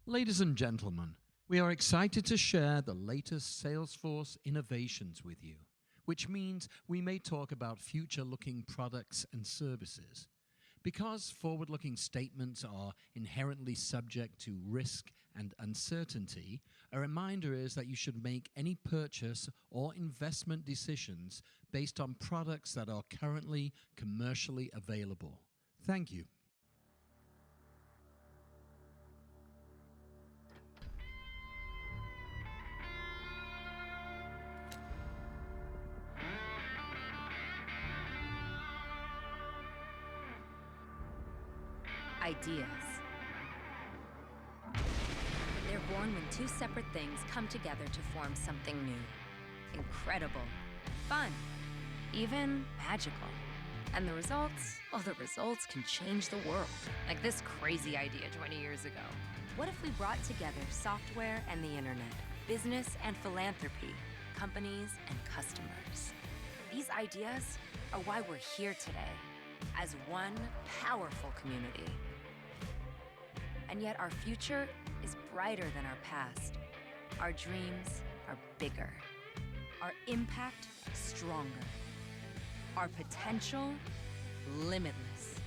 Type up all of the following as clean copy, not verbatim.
Ladies and gentlemen, we are excited to share the latest Salesforce innovations with you, which means we may talk about future-looking products and services. Because forward-looking statements are inherently subject to risk and uncertainty, a reminder is that you should make any purchase or investment decisions based on products that are currently commercially available. Thank you. Ideas. They're born when two separate things come together to form something new. Incredible, fun, even magical. And the results? Well, the results can change the world. Like this crazy idea 20 years ago. What if we brought together software and the internet, business and philanthropy, companies and customers? These ideas are why we're here today, as one powerful community. And yet our future is brighter than our past. Our dreams are bigger. Our impact stronger. Our potential limitless.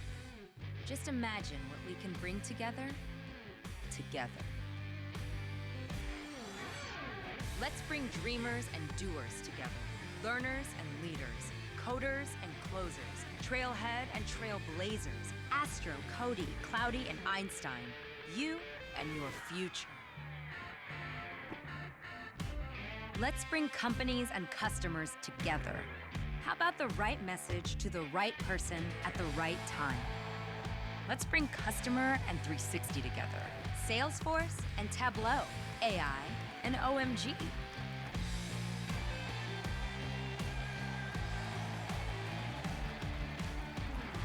Just imagine what we can bring together. Let's bring dreamers and doers together. Learners and leaders. Coders and closers. Trailhead and trailblazers. Astro, Cody, Cloudy, and Einstein. You and your future. Let's bring companies and customers together. How about the right message to the right person at the right time? Let's bring customer and 360 together. Salesforce and Tableau. AI and OMG.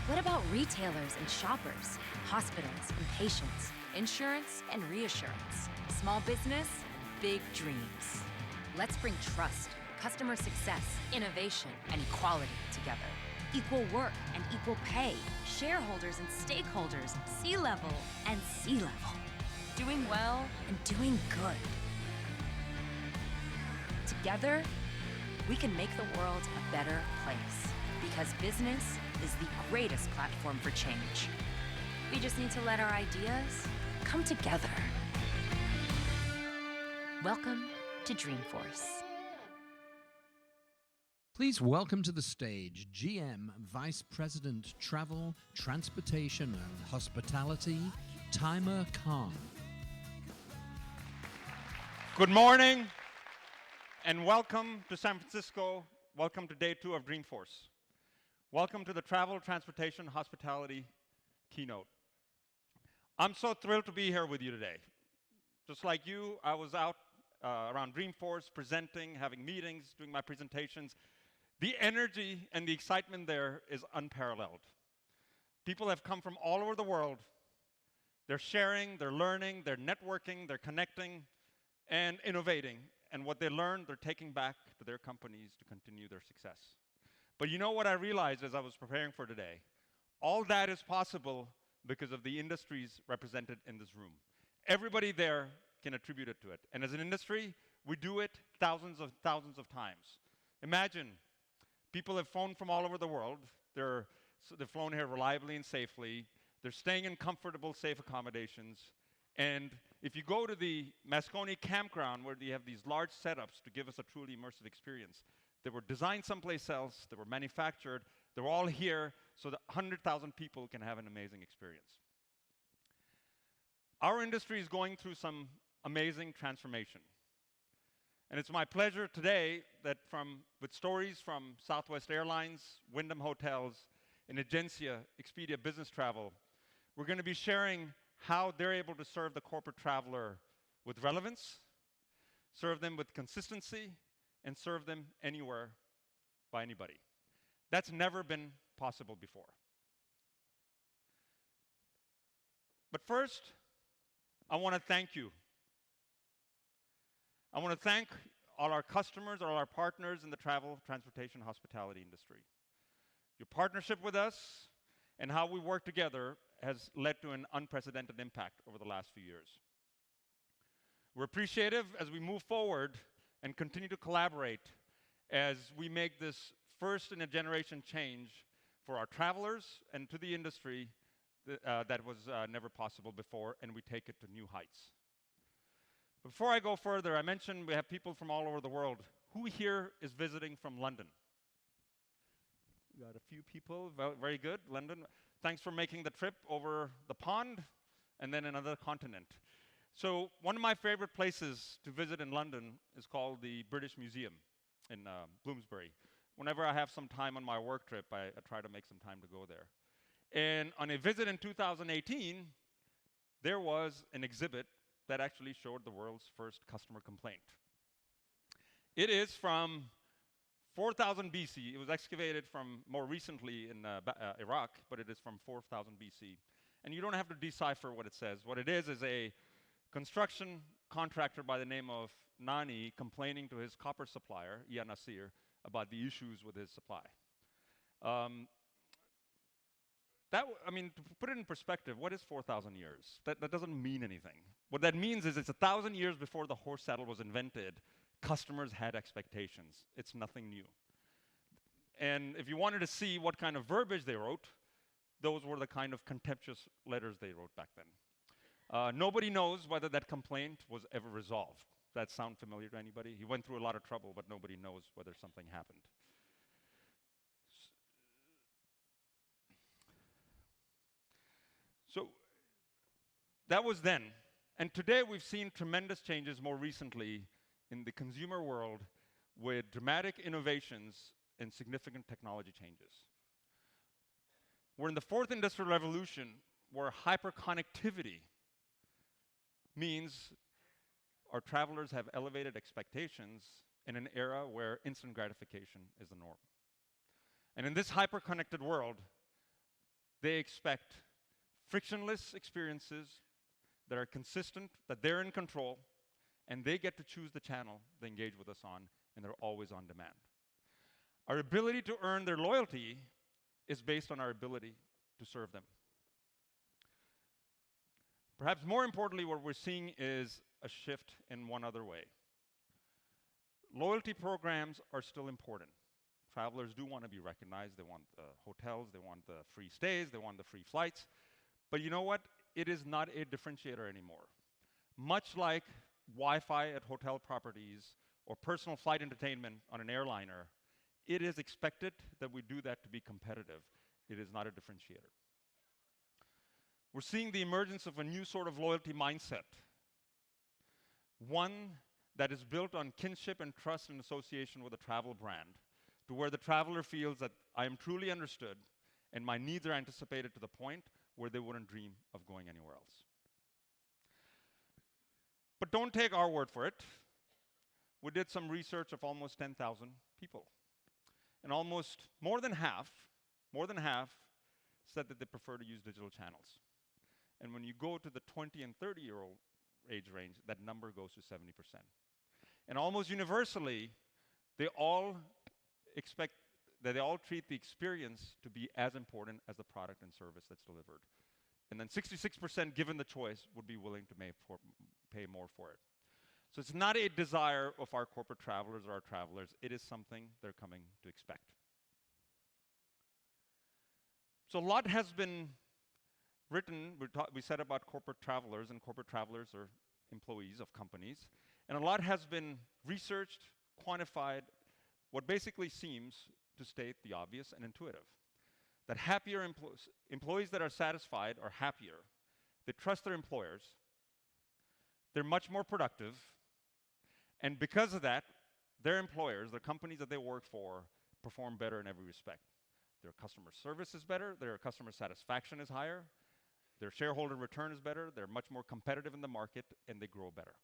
What about retailers and shoppers, hospitals and patients, insurance and reassurance, small business, big dreams? Let's bring trust, customer success, innovation, and equality together. Equal work and equal pay, shareholders and stakeholders, C-level and C-level. Doing well and doing good. Together, we can make the world a better place because business is the greatest platform for change. We just need to let our ideas come together. Welcome to Dreamforce. Please welcome to the stage GM, Vice President, Travel, Transportation and Hospitality, Timer Khan. Good morning and welcome to San Francisco. Welcome to day 2 of Dreamforce. Welcome to the Travel, Transportation, Hospitality Keynote. I'm so thrilled to be here with you today. Just like you, I was out around Dreamforce, presenting, having meetings, doing my presentations. The energy and the excitement there is unparalleled. People have come from all over the world. They're sharing, they're learning, they're networking, they're connecting, and innovating. And what they learn, they're taking back to their companies to continue their success. But you know what I realized as I was preparing for today? All that is possible because of the industries represented in this room. Everybody there can attribute it to it. And as an industry, we do it thousands of times. Imagine, people have flown from all over the world. They've flown here reliably and safely. They're staying in comfortable, safe accommodations. And if you go to the Moscone campground where they have these large setups to give us a truly immersive experience, they were designed someplace else, they were manufactured, they were all here so that 100,000 people can have an amazing experience. Our industry is going through some amazing transformation. And it's my pleasure today that with stories from Southwest Airlines, Wyndham Hotels, and Egencia, Expedia Business Travel, we're going to be sharing how they're able to serve the corporate traveler with relevance, serve them with consistency, and serve them anywhere by anybody. That's never been possible before. But first, I want to thank you. I want to thank all our customers, all our partners in the travel, transportation, hospitality industry. Your partnership with us and how we work together has led to an unprecedented impact over the last few years. We're appreciative as we move forward and continue to collaborate as we make this first-in-a-generation change for our travelers and to the industry that was never possible before, and we take it to new heights. Before I go further, I mentioned we have people from all over the world. Who here is visiting from London? We got a few people, very good, London. Thanks for making the trip over the pond and then another continent. So one of my favorite places to visit in London is called the British Museum in Bloomsbury. Whenever I have some time on my work trip, I try to make some time to go there. And on a visit in 2018, there was an exhibit that actually showed the world's first customer complaint. It is from 4000 BC. It was excavated from more recently in Iraq, but it is from 4000 BC. And you don't have to decipher what it says. What it is a construction contractor by the name of Nani complaining to his copper supplier, Ia Nasir, about the issues with his supply. To put it in perspective, what is 4,000 years? That doesn't mean anything. What that means is it's 1,000 years before the horse saddle was invented. Customers had expectations. It's nothing new. And if you wanted to see what kind of verbiage they wrote, those were the kind of contemptuous letters they wrote back then. Nobody knows whether that complaint was ever resolved. Does that sound familiar to anybody? He went through a lot of trouble, but nobody knows whether something happened. So that was then. And today we've seen tremendous changes more recently in the consumer world with dramatic innovations and significant technology changes. We're in the fourth industrial revolution where hyperconnectivity means our travelers have elevated expectations in an era where instant gratification is the norm. And in this hyper-connected world, they expect frictionless experiences that are consistent, that they're in control, and they get to choose the channel they engage with us on, and they're always on demand. Our ability to earn their loyalty is based on our ability to serve them. Perhaps more importantly, what we're seeing is a shift in one other way. Loyalty programs are still important. Travelers do want to be recognized. They want the hotels, they want the free stays, they want the free flights. But you know what? It is not a differentiator anymore. Much like Wi-Fi at hotel properties or personal flight entertainment on an airliner, it is expected that we do that to be competitive. It is not a differentiator. We're seeing the emergence of a new sort of loyalty mindset. One that is built on kinship and trust and association with a travel brand, to where the traveler feels that I am truly understood and my needs are anticipated to the point where they wouldn't dream of going anywhere else. But don't take our word for it. We did some research of almost 10,000 people. And almost more than half said that they prefer to use digital channels. And when you go to the 20 and 30-year-old age range, that number goes to 70%. And almost universally, they all treat the experience to be as important as the product and service that's delivered. And then 66%, given the choice, would be willing to pay more for it. So it's not a desire of our corporate travelers or our travelers. It is something they're coming to expect. So a lot has been written. We said about corporate travelers, and corporate travelers are employees of companies. And a lot has been researched, quantified, what basically seems to state the obvious and intuitive. That happier employees that are satisfied are happier. They trust their employers. They're much more productive. And because of that, their employers, the companies that they work for, perform better in every respect. Their customer service is better. Their customer satisfaction is higher. Their shareholder return is better. They're much more competitive in the market, and they grow better.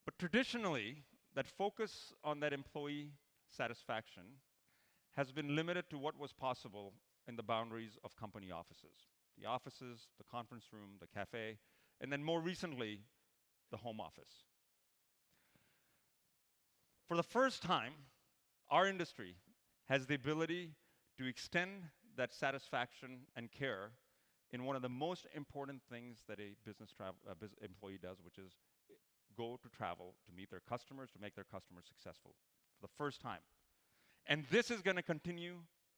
But traditionally, that focus on that employee satisfaction has been limited to what was possible in the boundaries of company offices. The offices, the conference room, the cafe, and then more recently, the home office. For the first time, our industry has the ability to extend that satisfaction and care in one of the most important things that a employee does, which is go to travel to meet their customers, to make their customers successful for the first time. And this is going to continue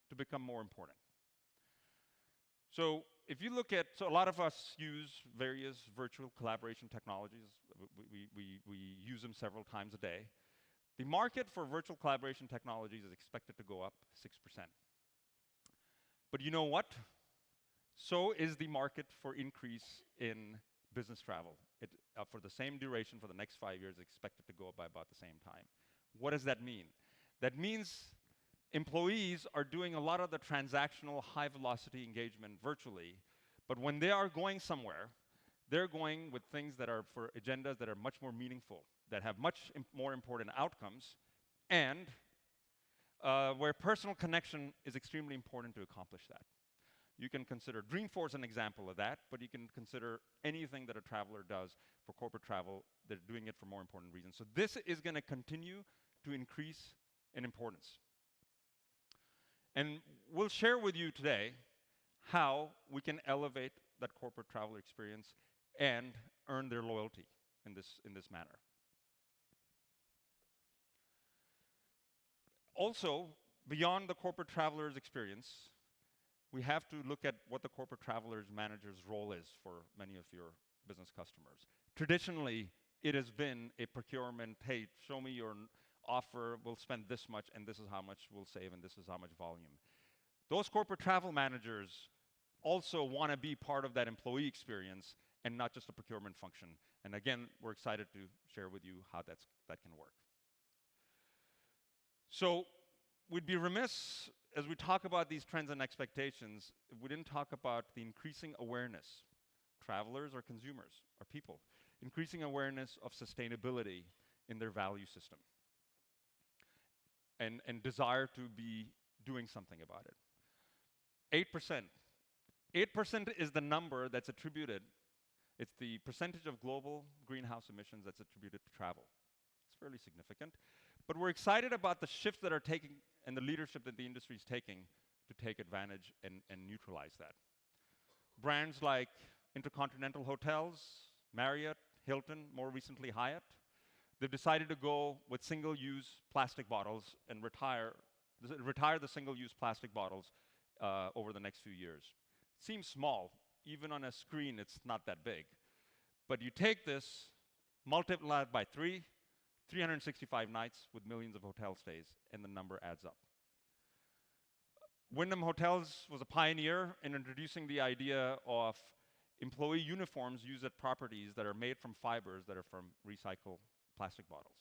to become more important. So if you look at, so a lot of us use various virtual collaboration technologies. We use them several times a day. The market for virtual collaboration technologies is expected to go up 6%. But you know what? So is the market for increase in business travel. For the same duration for the next 5 years, expected to go up by about the same time. What does that mean? That means employees are doing a lot of the transactional high-velocity engagement virtually, but when they are going somewhere, they're going with things that are for agendas that are much more meaningful, that have much more important outcomes, and where personal connection is extremely important to accomplish that. You can consider Dreamforce an example of that, but you can consider anything that a traveler does for corporate travel. They're doing it for more important reasons. So this is going to continue to increase in importance. And we'll share with you today how we can elevate that corporate traveler experience and earn their loyalty in this manner. Also, beyond the corporate traveler's experience, we have to look at what the corporate traveler's manager's role is for many of your business customers. Traditionally, it has been a procurement, hey, show me your offer, we'll spend this much, and this is how much we'll save, and this is how much volume. Those corporate travel managers also want to be part of that employee experience and not just a procurement function. And again, we're excited to share with you how that can work. So we'd be remiss as we talk about these trends and expectations if we didn't talk about the increasing awareness, travelers or consumers or people, increasing awareness of sustainability in their value system and desire to be doing something about it. 8%. 8% is the number that's attributed. It's the percentage of global greenhouse emissions that's attributed to travel. It's fairly significant. But we're excited about the shifts that are taking and the leadership that the industry is taking to take advantage and neutralize that. Brands like Intercontinental Hotels, Marriott, Hilton, more recently Hyatt, they've decided to go with single-use plastic bottles and retire the single-use plastic bottles over the next few years. Seems small. Even on a screen, it's not that big. But you take this, multiply it by 365 nights with millions of hotel stays, and the number adds up. Wyndham Hotels was a pioneer in introducing the idea of employee uniforms used at properties that are made from fibers that are from recycled plastic bottles.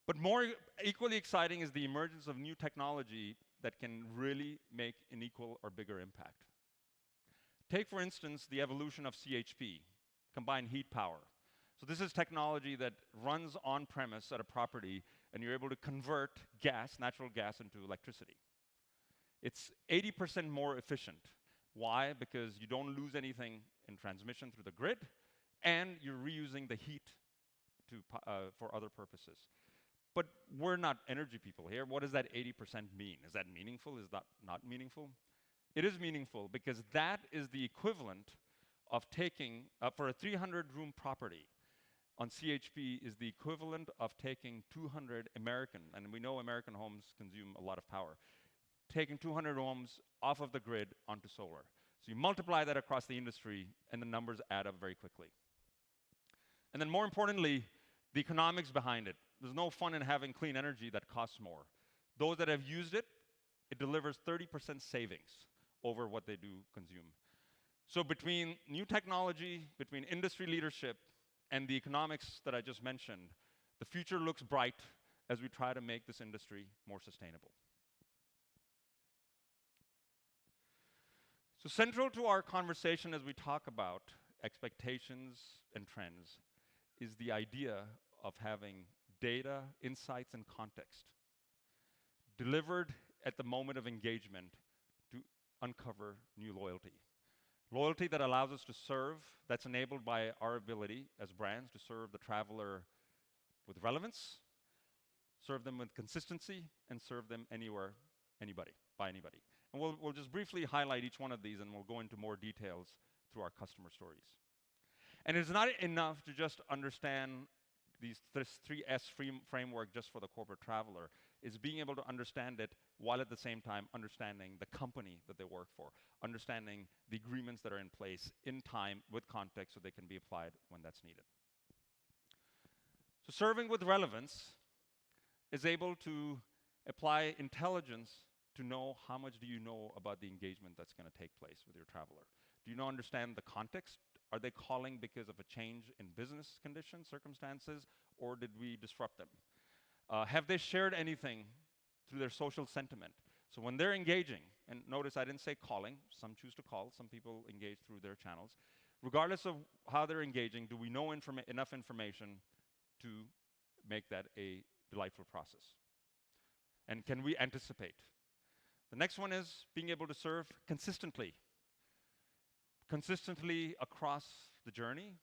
But more equally exciting is the emergence of new technology that can really make an equal or bigger impact. Take, for instance, the evolution of CHP, combined heat power. So this is technology that runs on-premise at a property, and you're able to convert gas, natural gas, into electricity. It's 80% more efficient. Why? Because you don't lose anything in transmission through the grid, and you're reusing the heat for other purposes. But we're not energy people here. What does that 80% mean? Is that meaningful? Is that not meaningful? It is meaningful because that is the equivalent of taking, for a 300-room property on CHP, is the equivalent of taking 200 American, and we know American homes consume a lot of power, taking 200 homes off of the grid onto solar. So you multiply that across the industry, and the numbers add up very quickly. And then more importantly, the economics behind it. There's no fun in having clean energy that costs more. Those that have used it, it delivers 30% savings over what they do consume. So between new technology, between industry leadership, and the economics that I just mentioned, the future looks bright as we try to make this industry more sustainable. So central to our conversation as we talk about expectations and trends is the idea of having data, insights, and context delivered at the moment of engagement to uncover new loyalty. Loyalty that allows us to serve, that's enabled by our ability as brands to serve the traveler with relevance, serve them with consistency, and serve them anywhere, anybody, by anybody. And we'll just briefly highlight each one of these, and we'll go into more details through our customer stories. And it's not enough to just understand this 3S framework just for the corporate traveler. It's being able to understand it while at the same time understanding the company that they work for, understanding the agreements that are in place in time with context so they can be applied when that's needed. So serving with relevance is able to apply intelligence to know how much do you know about the engagement that's going to take place with your traveler. Do you understand the context? Are they calling because of a change in business conditions, circumstances, or did we disrupt them? Have they shared anything through their social sentiment? So when they're engaging, and notice I didn't say calling, some choose to call, some people engage through their channels. Regardless of how they're engaging, do we know enough information to make that a delightful process? And can we anticipate? The next one is being able to serve consistently. Consistently across the journey,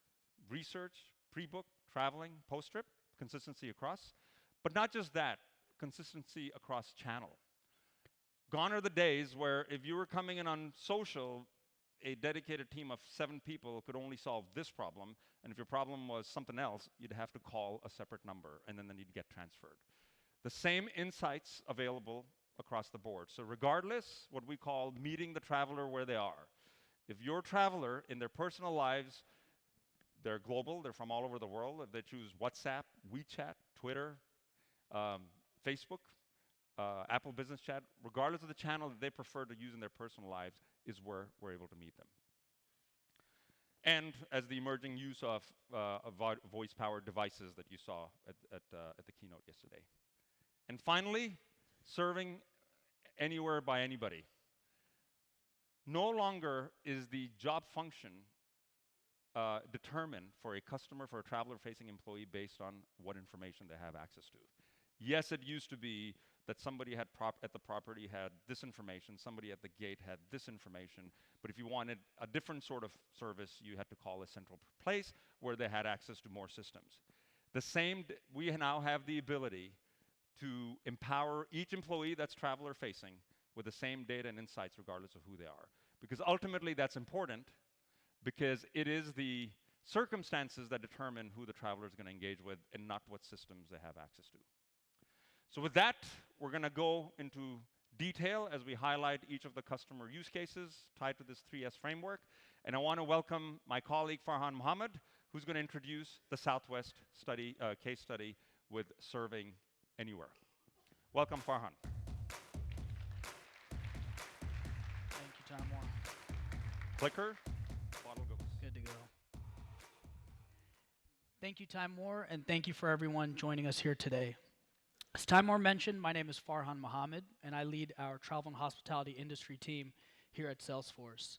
research, pre-book, traveling, post-trip, consistency across. But not just that, consistency across channel. Gone are the days where if you were coming in on social, a dedicated team of 7 people could only solve this problem, and if your problem was something else, you'd have to call a separate number, and then you'd get transferred. The same insights available across the board. So regardless, what we call meeting the traveler where they are. If your traveler in their personal lives, they're global, they're from all over the world, if they choose WhatsApp, WeChat, Twitter, Facebook, Apple Business Chat, regardless of the channel that they prefer to use in their personal lives, is where we're able to meet them. And as the emerging use of voice-powered devices that you saw at the keynote yesterday. And finally, serving anywhere by anybody. No longer is the job function determined for a customer, for a traveler-facing employee based on what information they have access to. Yes, it used to be that somebody at the property had this information, somebody at the gate had this information, but if you wanted a different sort of service, you had to call a central place where they had access to more systems. We now have the ability to empower each employee that's traveler-facing with the same data and insights regardless of who they are. Because ultimately that's important because it is the circumstances that determine who the traveler is going to engage with and not what systems they have access to. So with that, we're going to go into detail as we highlight each of the customer use cases tied to this 3S framework. And I want to welcome my colleague Farhan Mohammed, who's going to introduce the Southwest case study with serving anywhere. Welcome, Farhan. Thank you, Tom Moore. Clicker, bottle goes. Good to go. Thank you, Time Moore, and thank you for everyone joining us here today. As Time Moore mentioned, my name is Farhan Mohammed, and I lead our travel and hospitality industry team here at Salesforce.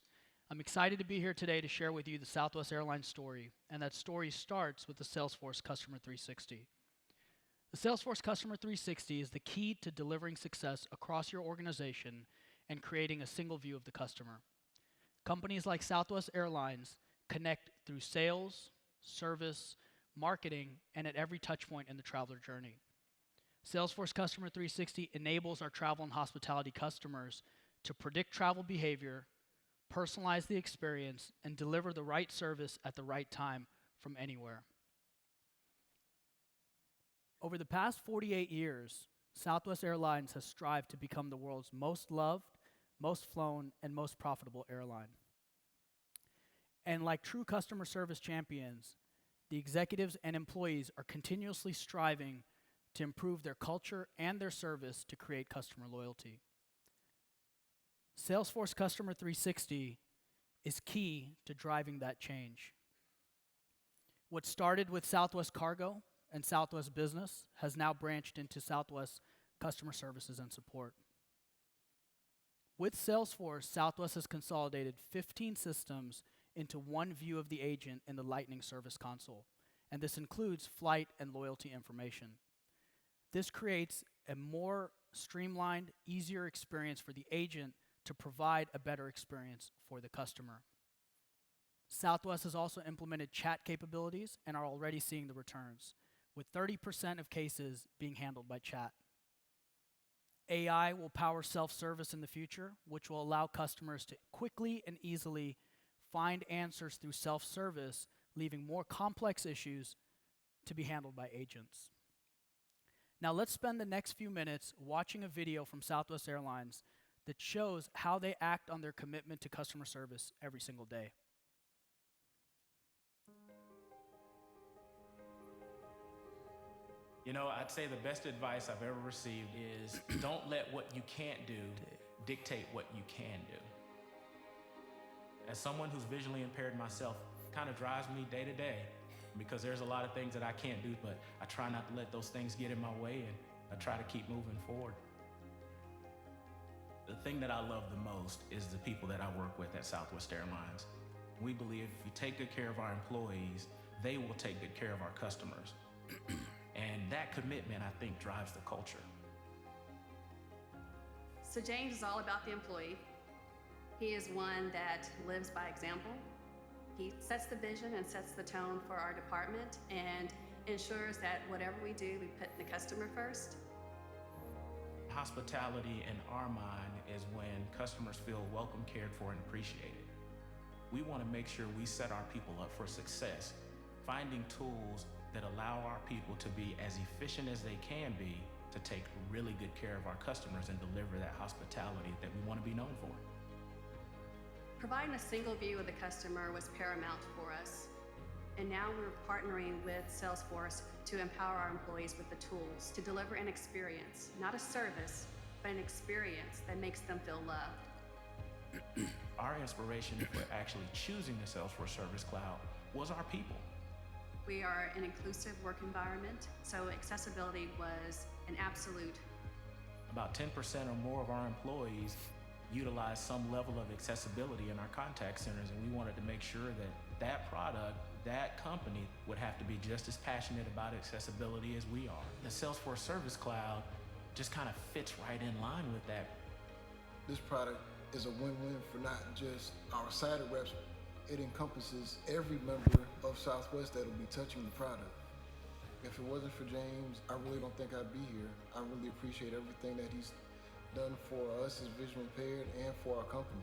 I'm excited to be here today to share with you the Southwest Airlines story, and that story starts with the Salesforce Customer 360. The Salesforce Customer 360 is the key to delivering success across your organization and creating a single view of the customer. Companies like Southwest Airlines connect through sales, service, marketing, and at every touch point in the traveler journey. Salesforce Customer 360 enables our travel and hospitality customers to predict travel behavior, personalize the experience, and deliver the right service at the right time from anywhere. Over the past 48 years, Southwest Airlines has strived to become the world's most loved, most flown, and most profitable airline. And like true customer service champions, the executives and employees are continuously striving to improve their culture and their service to create customer loyalty. Salesforce Customer 360 is key to driving that change. What started with Southwest Cargo and Southwest Business has now branched into Southwest Customer Services and Support. With Salesforce, Southwest has consolidated 15 systems into one view of the agent in the Lightning Service Console, and this includes flight and loyalty information. This creates a more streamlined, easier experience for the agent to provide a better experience for the customer. Southwest has also implemented chat capabilities and are already seeing the returns, with 30% of cases being handled by chat. AI will power self-service in the future, which will allow customers to quickly and easily find answers through self-service, leaving more complex issues to be handled by agents. Now let's spend the next few minutes watching a video from Southwest Airlines that shows how they act on their commitment to customer service every single day. You know, I'd say the best advice I've ever received is don't let what you can't do dictate what you can do. As someone who's visually impaired myself, it kind of drives me day to day because there's a lot of things that I can't do, but I try not to let those things get in my way, and I try to keep moving forward. The thing that I love the most is the people that I work with at Southwest Airlines. We believe if we take good care of our employees, they will take good care of our customers. And that commitment, I think, drives the culture. So James is all about the employee. He is one that lives by example. He sets the vision and sets the tone for our department and ensures that whatever we do, we put the customer first. Hospitality in our mind is when customers feel welcome, cared for, and appreciated. We want to make sure we set our people up for success, finding tools that allow our people to be as efficient as they can be to take really good care of our customers and deliver that hospitality that we want to be known for. Providing a single view of the customer was paramount for us. And now we're partnering with Salesforce to empower our employees with the tools to deliver an experience, not a service, but an experience that makes them feel loved. Our inspiration for actually choosing the Salesforce Service Cloud was our people. We are an inclusive work environment, so accessibility was an absolute. About 10% or more of our employees utilize some level of accessibility in our contact centers, and we wanted to make sure that that product, that company would have to be just as passionate about accessibility as we are. The Salesforce Service Cloud just kind of fits right in line with that. This product is a win-win for not just our side reps. It encompasses every member of Southwest that will be touching the product. If it wasn't for James, I really don't think I'd be here. I really appreciate everything that he's done for us as visually impaired and for our company.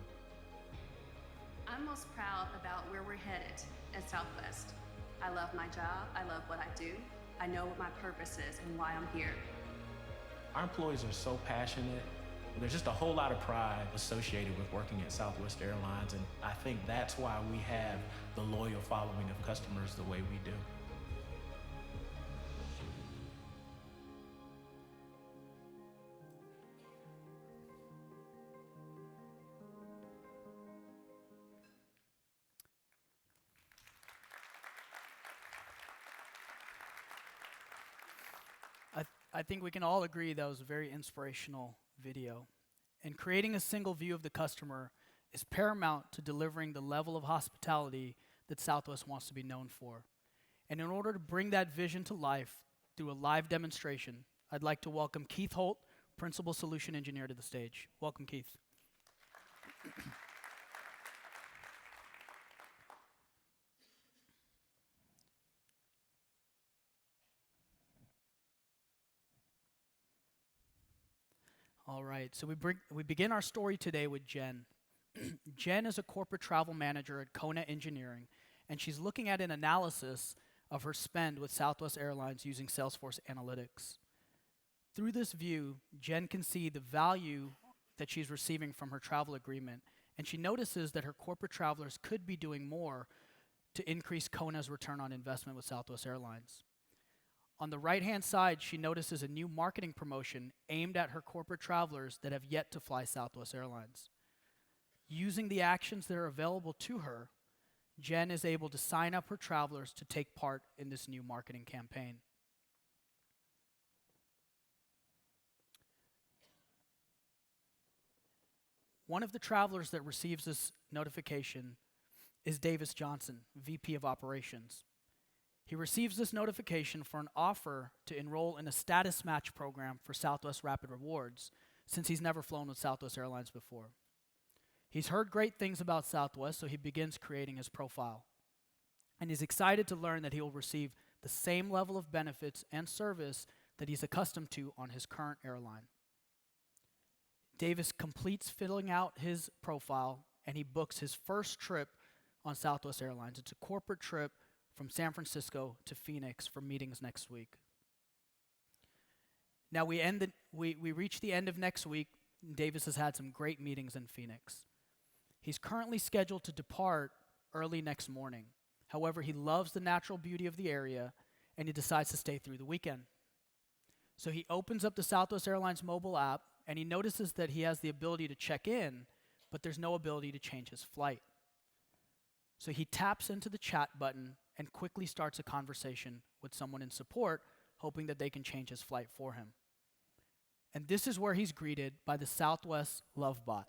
I'm most proud about where we're headed at Southwest. I love my job, I love what I do, I know what my purpose is and why I'm here. Our employees are so passionate. There's just a whole lot of pride associated with working at Southwest Airlines, and I think that's why we have the loyal following of customers the way we do. I think we can all agree that was a very inspirational video. And creating a single view of the customer is paramount to delivering the level of hospitality that Southwest wants to be known for. And in order to bring that vision to life through a live demonstration, I'd like to welcome Keith Holt, Principal Solution Engineer, to the stage. Welcome, Keith. All right, so we begin our story today with Jen. Jen is a corporate travel manager at Kona Engineering, and she's looking at an analysis of her spend with Southwest Airlines using Salesforce Analytics. Through this view, Jen can see the value that she's receiving from her travel agreement, and she notices that her corporate travelers could be doing more to increase Kona's return on investment with Southwest Airlines. On the right-hand side, she notices a new marketing promotion aimed at her corporate travelers that have yet to fly Southwest Airlines. Using the actions that are available to her, Jen is able to sign up her travelers to take part in this new marketing campaign. One of the travelers that receives this notification is Davis Johnson, VP of Operations. He receives this notification for an offer to enroll in a status match program for Southwest Rapid Rewards, since he's never flown with Southwest Airlines before. He's heard great things about Southwest, so he begins creating his profile. And he's excited to learn that he will receive the same level of benefits and service that he's accustomed to on his current airline. Davis completes filling out his profile, and he books his first trip on Southwest Airlines. It's a corporate trip from San Francisco to Phoenix for meetings next week. Now we reach the end of next week, and Davis has had some great meetings in Phoenix. He's currently scheduled to depart early next morning. However, he loves the natural beauty of the area, and he decides to stay through the weekend. So he opens up the Southwest Airlines mobile app, and he notices that he has the ability to check in, but there's no ability to change his flight. So he taps into the chat button and quickly starts a conversation with someone in support, hoping that they can change his flight for him. And this is where he's greeted by the Southwest LoveBot.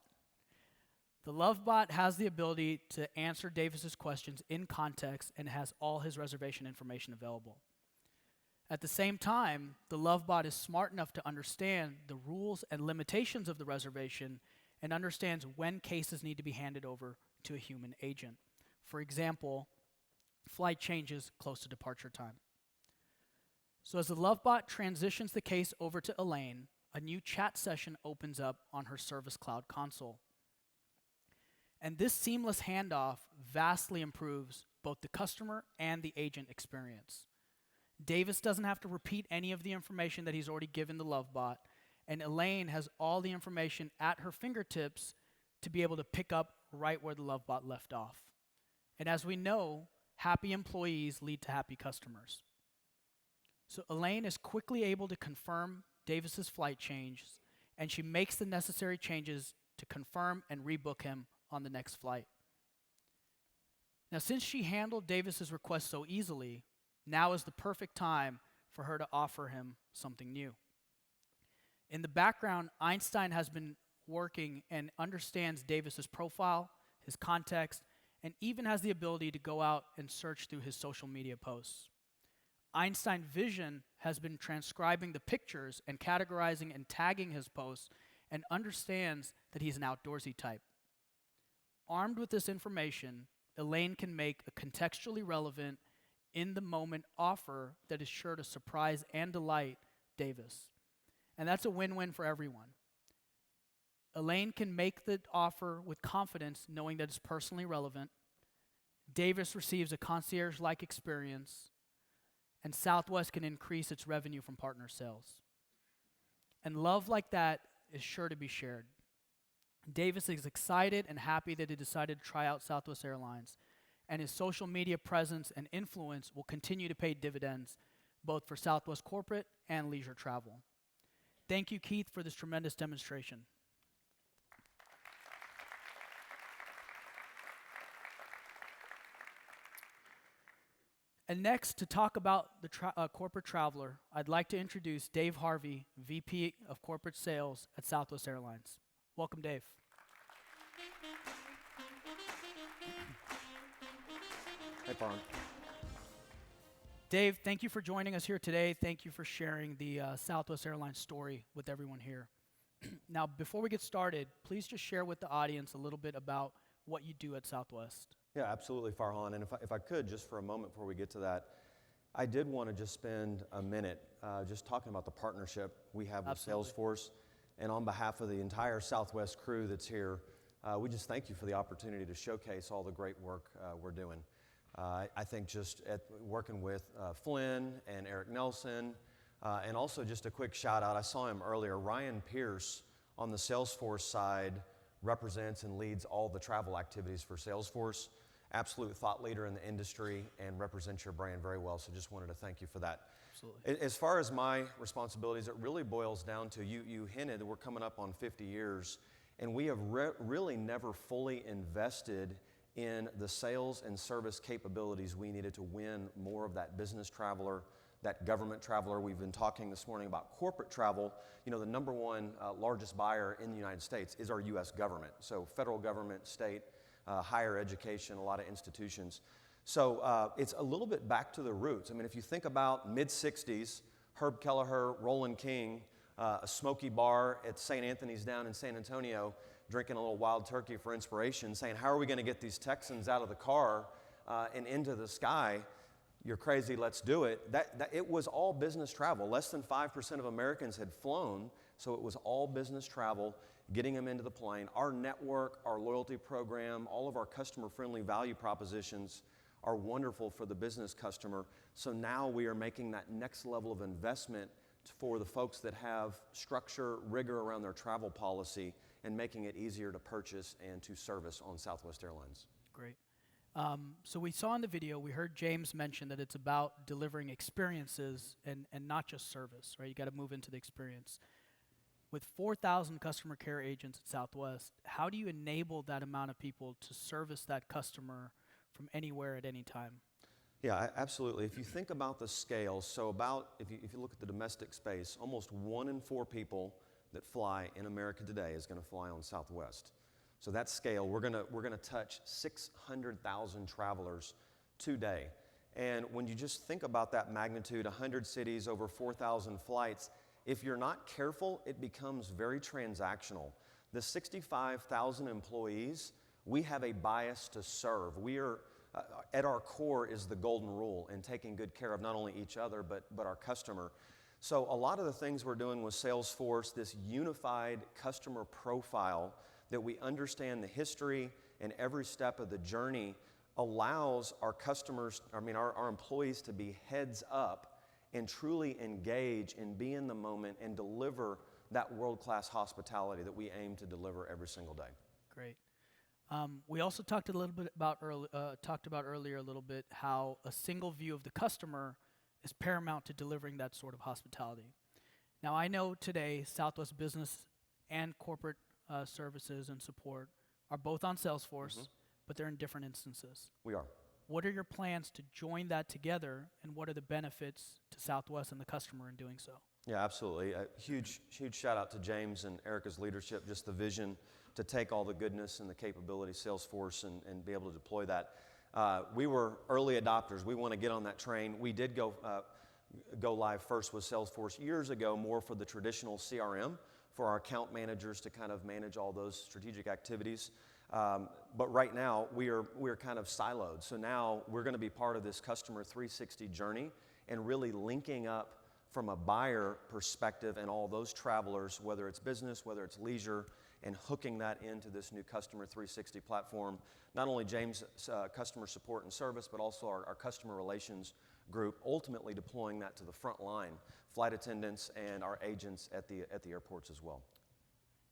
The LoveBot has the ability to answer Davis's questions in context and has all his reservation information available. At the same time, the LoveBot is smart enough to understand the rules and limitations of the reservation and understands when cases need to be handed over to a human agent. For example, flight changes close to departure time. So as the LoveBot transitions the case over to Elaine, a new chat session opens up on her Service Cloud console. And this seamless handoff vastly improves both the customer and the agent experience. Davis doesn't have to repeat any of the information that he's already given the LoveBot, and Elaine has all the information at her fingertips to be able to pick up right where the LoveBot left off. And as we know, happy employees lead to happy customers. So Elaine is quickly able to confirm Davis's flight changes, and she makes the necessary changes to confirm and rebook him on the next flight. Now, since she handled Davis's request so easily, now is the perfect time for her to offer him something new. In the background, Einstein has been working and understands Davis's profile, his context, and even has the ability to go out and search through his social media posts. Einstein Vision has been transcribing the pictures and categorizing and tagging his posts and understands that he's an outdoorsy type. Armed with this information, Elaine can make a contextually relevant, in-the-moment offer that is sure to surprise and delight Davis. And that's a win-win for everyone. Elaine can make the offer with confidence, knowing that it's personally relevant. Davis receives a concierge-like experience, and Southwest can increase its revenue from partner sales. And love like that is sure to be shared. Davis is excited and happy that he decided to try out Southwest Airlines, and his social media presence and influence will continue to pay dividends both for Southwest corporate and leisure travel. Thank you, Keith, for this tremendous demonstration. And next, to talk about the corporate traveler, I'd like to introduce Dave Harvey, VP of Corporate Sales at Southwest Airlines. Welcome, Dave. Hey, Farhan. Dave, thank you for joining us here today. Thank you for sharing the Southwest Airlines story with everyone here. Now, before we get started, please just share with the audience a little bit about what you do at Southwest. Yeah, absolutely, Farhan. And if I could, just for a moment before we get to that, I did want to just spend a minute just talking about the partnership we have with Salesforce. And on behalf of the entire Southwest crew that's here, we just thank you for the opportunity to showcase all the great work we're doing. I think just working with Flynn and Eric Nelson, and also just a quick shout out, I saw him earlier, Ryan Pierce on the Salesforce side represents and leads all the travel activities for Salesforce. Absolute thought leader in the industry and represents your brand very well, so just wanted to thank you for that. Absolutely. As far as my responsibilities, it really boils down to, you hinted that we're coming up on 50 years, and we have really never fully invested in the sales and service capabilities we needed to win more of that business traveler, that government traveler. We've been talking this morning about corporate travel. You know, the number one largest buyer in the United States is our U.S. government. So federal government, state, higher education, a lot of institutions. So it's a little bit back to the roots. I mean, if you think about mid-'60s, Herb Kelleher, Roland King, a smoky bar at St. Anthony's down in San Antonio, drinking a little wild turkey for inspiration, saying, how are we going to get these Texans out of the car and into the sky? You're crazy, let's do it. It was all business travel. Less than 5% of Americans had flown, so it was all business travel. getting them into the plane. Our network, our loyalty program, all of our customer-friendly value propositions are wonderful for the business customer. So now we are making that next level of investment for the folks that have structure, rigor around their travel policy, and making it easier to purchase and to service on Southwest Airlines. Great. So we saw in the video, we heard James mention that it's about delivering experiences and not just service, right? You got to move into the experience. With 4,000 customer care agents at Southwest, how do you enable that amount of people to service that customer from anywhere at any time? Yeah, absolutely. If you think about the scale, so if you look at the domestic space, almost 1 in 4 people that fly in America today is going to fly on Southwest. So that scale, we're gonna touch 600,000 travelers today. And when you just think about that magnitude, 100 cities, over 4,000 flights, if you're not careful, it becomes very transactional. The 65,000 employees, we have a bias to serve. We are, at our core is the golden rule in taking good care of not only each other, but our customer. So a lot of the things we're doing with Salesforce, this unified customer profile, that we understand the history and every step of the journey, allows our customers, our employees to be heads up and truly engage and be in the moment and deliver that world-class hospitality that we aim to deliver every single day. Great. We also talked about earlier a little bit how a single view of the customer is paramount to delivering that sort of hospitality. Now, I know today Southwest Business and Corporate Services and Support are both on Salesforce, but they're in different instances. We are. What are your plans to join that together, and what are the benefits to Southwest and the customer in doing so? Yeah, absolutely. A huge shout out to James and Erica's leadership, just the vision to take all the goodness and the capability of Salesforce and be able to deploy that. We were early adopters. We want to get on that train. We did go live first with Salesforce years ago, more for the traditional CRM, for our account managers to kind of manage all those strategic activities. But right now, we're kind of siloed. So now we're going to be part of this customer 360 journey and really linking up from a buyer perspective and all those travelers, whether it's business, whether it's leisure, and hooking that into this new customer 360 platform. Not only James' customer support and service, but also our customer relations group, ultimately deploying that to the front line, flight attendants and our agents at the airports as well.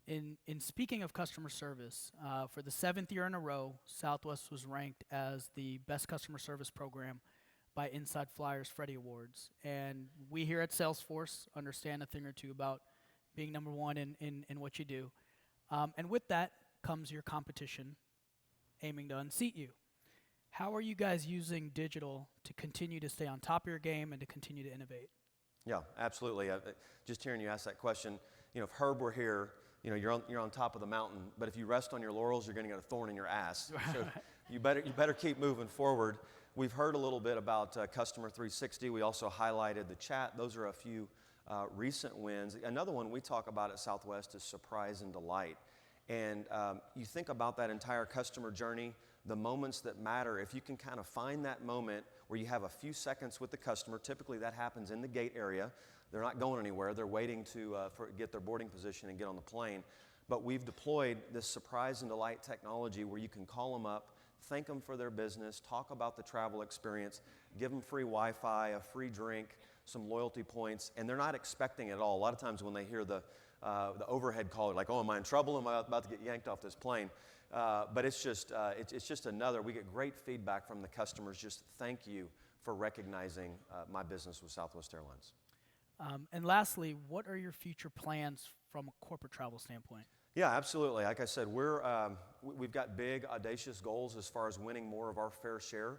In speaking of customer service, for the 7th year in a row, Southwest was ranked as the best customer service program by Inside Flyer's Freddie Awards. And we here at Salesforce understand a thing or two about being number one in what you do. And with that comes your competition aiming to unseat you. How are you guys using digital to continue to stay on top of your game and to continue to innovate? Yeah, absolutely. Just hearing you ask that question, if Herb were here, you're on top of the mountain, but if you rest on your laurels, you're going to get a thorn in your ass. So you better keep moving forward. We've heard a little bit about Customer 360. We also highlighted the chat. Those are a few recent wins. Another one we talk about at Southwest is surprise and delight. And you think about that entire customer journey, the moments that matter. If you can kind of find that moment where you have a few seconds with the customer, typically that happens in the gate area. They're not going anywhere. They're waiting to get their boarding position and get on the plane. But we've deployed this surprise and delight technology where you can call them up, thank them for their business, talk about the travel experience, give them free Wi-Fi, a free drink, some loyalty points, and they're not expecting it at all. A lot of times when they hear the overhead call, they're like, oh, am I in trouble? Am I about to get yanked off this plane? But it's just another. We get great feedback from the customers. Just thank you for recognizing my business with Southwest Airlines. And lastly, what are your future plans from a corporate travel standpoint? Yeah, absolutely. Like I said, we've got big, audacious goals as far as winning more of our fair share.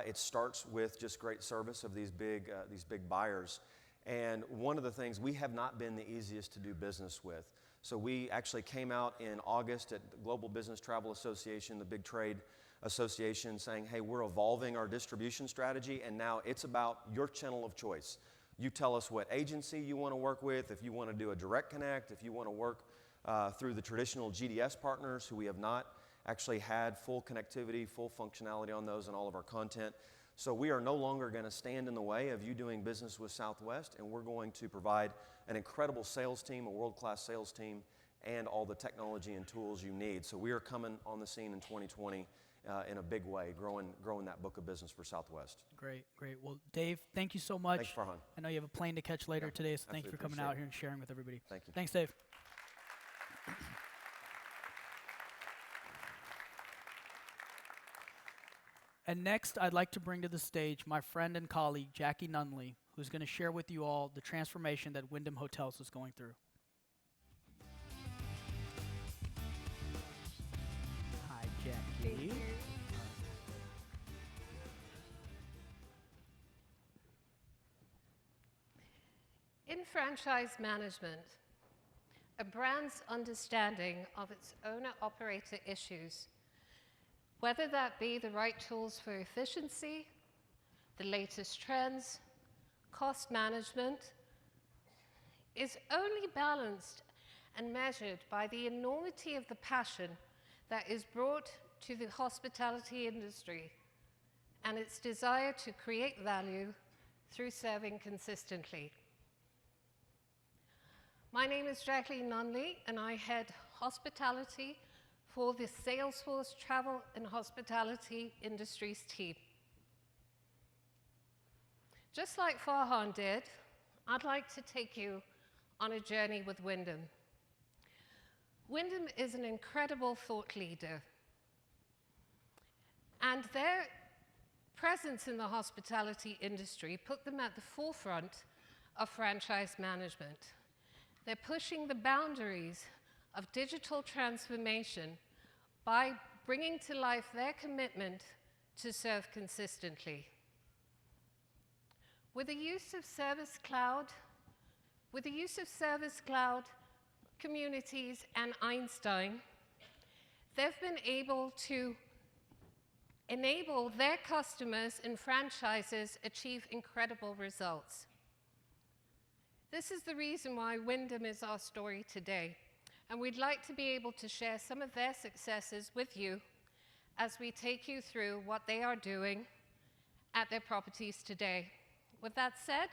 It starts with just great service of these big buyers. And one of the things, we have not been the easiest to do business with. So we actually came out in August at the Global Business Travel Association, the big trade association, saying, hey, we're evolving our distribution strategy, and now it's about your channel of choice. You tell us what agency you want to work with, if you want to do a direct connect, if you want to work through the traditional GDS partners who we have not actually had full connectivity, full functionality on those and all of our content. So we are no longer going to stand in the way of you doing business with Southwest, and we're going to provide an incredible sales team, a world-class sales team, and all the technology and tools you need. So we are coming on the scene in 2020 in a big way, growing that book of business for Southwest. Great, great. Well, Dave, thank you so much. Thanks, Farhan. I know you have a plane to catch later today, so thank you for coming out here and sharing with everybody. Thank you. Thanks, Dave. And next, I'd like to bring to the stage my friend and colleague, Jackie Nunley, who's going to share with you all the transformation that Wyndham Hotels is going through. Hi, Jackie. In franchise management, a brand's understanding of its owner-operator issues, whether that be the right tools for efficiency, the latest trends, cost management, is only balanced and measured by the enormity of the passion that is brought to the hospitality industry and its desire to create value through serving consistently. My name is Jackie Nunley, and I head hospitality for the Salesforce Travel and Hospitality Industries team. Just like Farhan did, I'd like to take you on a journey with Wyndham. Wyndham is an incredible thought leader, and their presence in the hospitality industry put them at the forefront of franchise management. They're pushing the boundaries of digital transformation by bringing to life their commitment to serve consistently. With the use of Service Cloud, Communities, and Einstein, they've been able to enable their customers and franchises achieve incredible results. This is the reason why Wyndham is our story today, and we'd like to be able to share some of their successes with you as we take you through what they are doing at their properties today. With that said,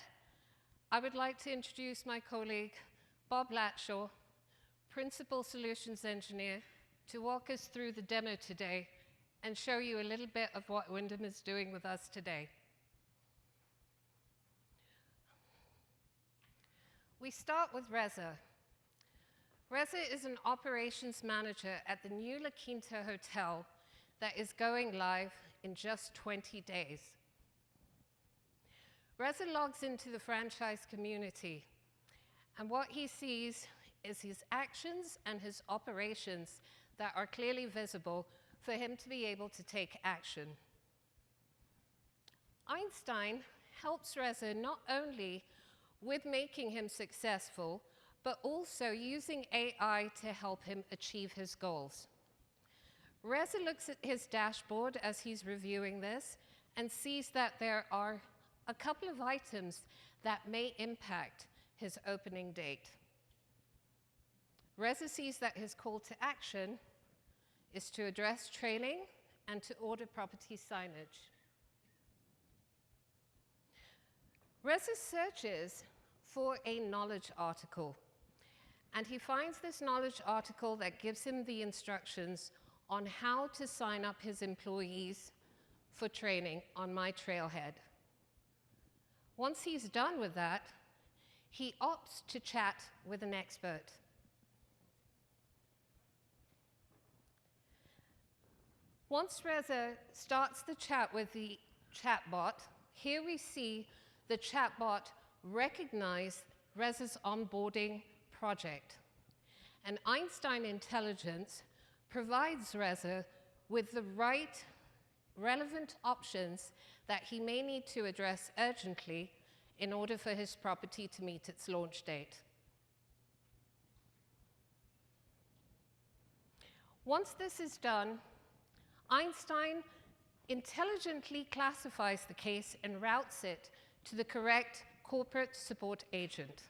I would like to introduce my colleague, Bob Latshaw, Principal Solutions Engineer, to walk us through the demo today and show you a little bit of what Wyndham is doing with us today. We start with Reza. Reza is an operations manager at the new La Quinta Hotel that is going live in just 20 days. Reza logs into the franchise community, and what he sees is his actions and his operations that are clearly visible for him to be able to take action. Einstein helps Reza not only with making him successful, but also using AI to help him achieve his goals. Reza looks at his dashboard as he's reviewing this and sees that there are a couple of items that may impact his opening date. Reza sees that his call to action is to address training and to order property signage. Reza searches for a knowledge article, and he finds this knowledge article that gives him the instructions on how to sign up his employees for training on My Trailhead. Once he's done with that, he opts to chat with an expert. Once Reza starts the chat with the chatbot, here we see the chatbot recognize Reza's onboarding project. And Einstein Intelligence provides Reza with the right relevant options that he may need to address urgently in order for his property to meet its launch date. Once this is done, Einstein intelligently classifies the case and routes it to the correct corporate support agent.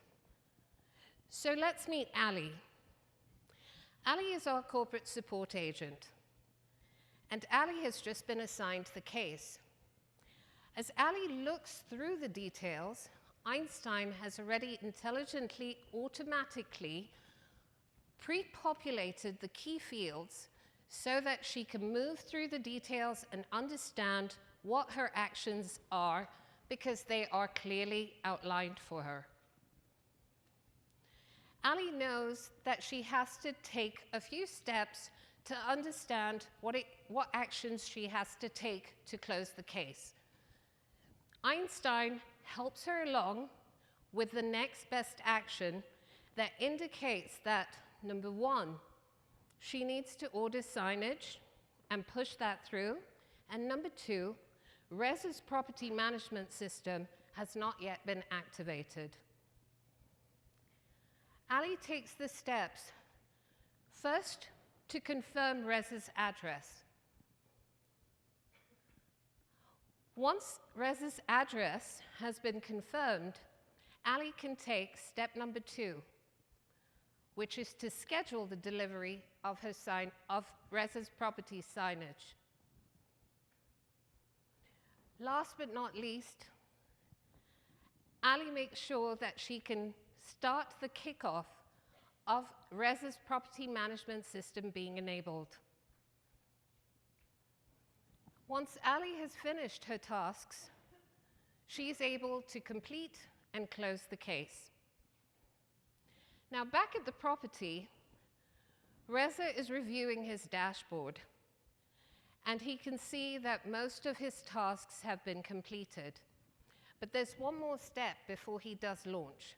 So let's meet Ali. Ali is our corporate support agent, and Ali has just been assigned the case. As Ali looks through the details, Einstein has already intelligently, automatically pre-populated the key fields so that she can move through the details and understand what her actions are because they are clearly outlined for her. Ali knows that she has to take a few steps to understand what actions she has to take to close the case. Einstein helps her along with the next best action that indicates that, number one, she needs to order signage and push that through, and number two, Rez's property management system has not yet been activated. Ali takes the steps, first to confirm Rez's address. Once Rez's address has been confirmed, Ali can take step number two, which is to schedule the delivery of Rez's property signage. Last but not least, Ali makes sure that she can start the kickoff of Rez's property management system being enabled. Once Ali has finished her tasks, she is able to complete and close the case. Now, back at the property, Reza is reviewing his dashboard, and he can see that most of his tasks have been completed. But there's one more step before he does launch,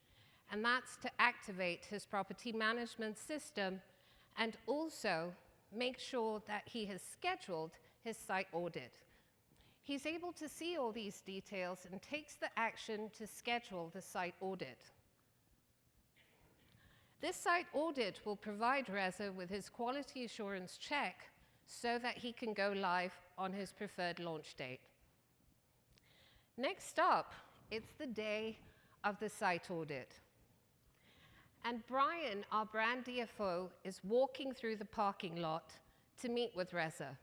and that's to activate his property management system and also make sure that he has scheduled his site audit. He's able to see all these details and takes the action to schedule the site audit. This site audit will provide Reza with his quality assurance check so that he can go live on his preferred launch date. Next up, it's the day of the site audit. And Brian, our brand DFO, is walking through the parking lot to meet with Reza.